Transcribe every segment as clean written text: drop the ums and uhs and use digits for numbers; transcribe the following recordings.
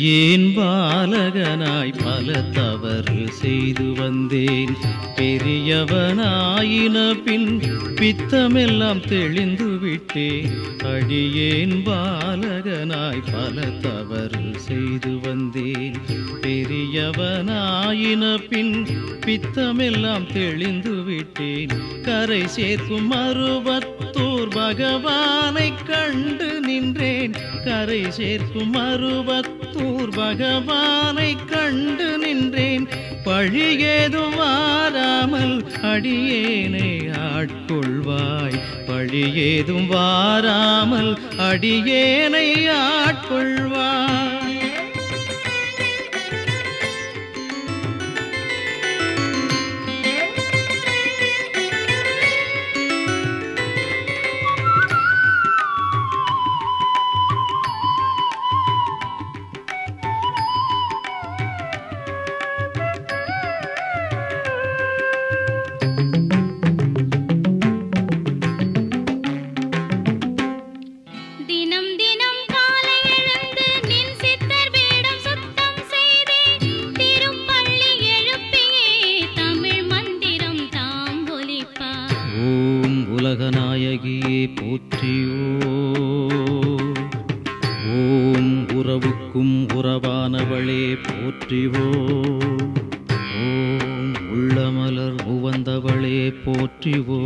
அடியேன் பாலகனாய் பல தவறு செய்து வந்தேன். பெரியவனாயின பின் பித்தமெல்லாம் தெளிந்து விட்டேன். அடியேன் பாலகனாய் பல தவறு செய்து வந்தேன். பெரியவனாயின பின் பித்தமெல்லாம் தெளிந்து விட்டேன். கரை சேர்க்கும் மருவத்தூர் பகவானை கண்டு நின்றேன். கரை சேர்க்கும் மருவத்தூர் பகவானை கண்டு நின்றேன். பழியேதும் வாராமல் அடியேனை ஆட்கொள்வாய். பழியேதும் வாராமல் அடியேனை ஆட்கொள்வாய். உலகநாயகியே போற்றியோ. ஓம் உறவுக்கும் உறவானவளே போற்றிவோ. ஓம் உள்ளமலர் உவந்தவளே போற்றிவோ.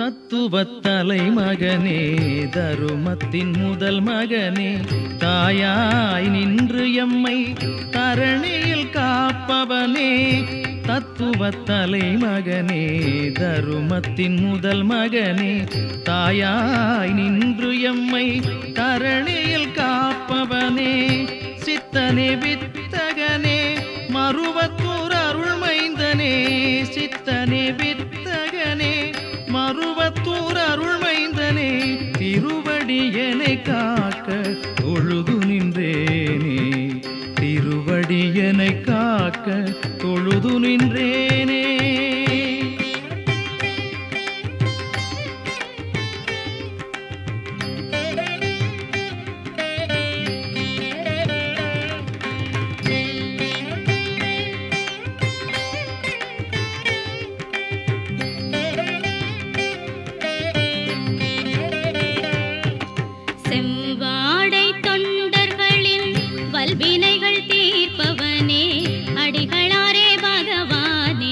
தத்துவத்தலை மகனே தருமத்தின் முதல் மகனே தாயாய் நின்று எம்மை தரணியில் காப்பவனே. தத்துவத்தலை மகனே தருமத்தின் முதல் மகனே தாயாய் நின்று எம்மை தரணியில் காப்பவனே. சித்தனே வித்தகனே மருவத்தூர் அருள்மைந்தனே. சித்தனே வித்தகனே மருவத்தூர் அருள்மைந்தனே. திருவடியனை காக்க தொழுது நின்றேனே. திருவடியனை காக்க தொழுது நின்றேனே. வினைகள் தீர்ப்பவனே அடிகளாரே பகவானே.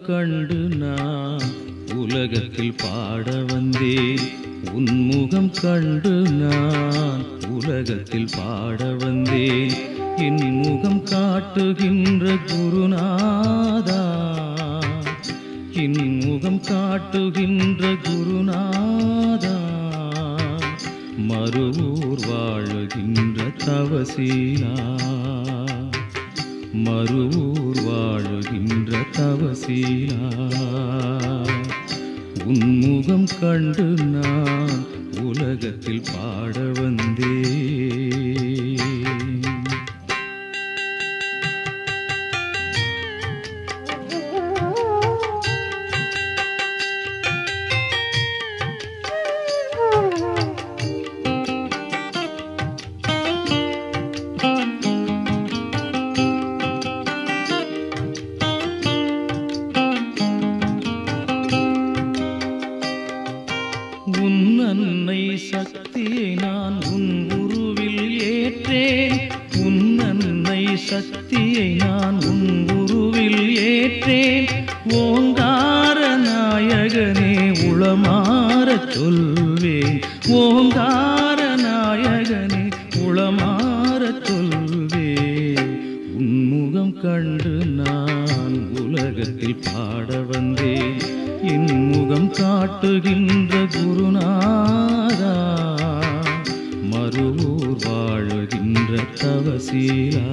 கண்டு நான் உலகத்தில் பாட வந்தேன். உன்முகம் கண்டு நான் உலகத்தில் பாட வந்தேன். என் முகம் காட்டுகின்ற குருநாதா, என் முகம் காட்டுகின்ற குருநாதா, மறுவூர் வாழுகின்ற தவசீலா, மறுவூர் வாழுகின்ற தவசீலா. உன்முகம் கண்டு நான் உலகத்தில் பாட வந்தேன். உன் அன்னை சக்தியை நான் உன் உருவில் ஏற்றேன். உன் அன்னை சக்தியை நான் உன் உருவில் ஏற்றேன். ஓங்கார நாயகனே உளமாறச் சொல்வேன். ஓங்கார நாயகனே உளமாறச் சொல்வேன். உன்முகம் கண்டு நான் உலகத்தில் பாட வந்தேன். என் முகம் காட்டுகின்ற குருநாதா, மறுவூர் வாழுகின்ற தவசீலா.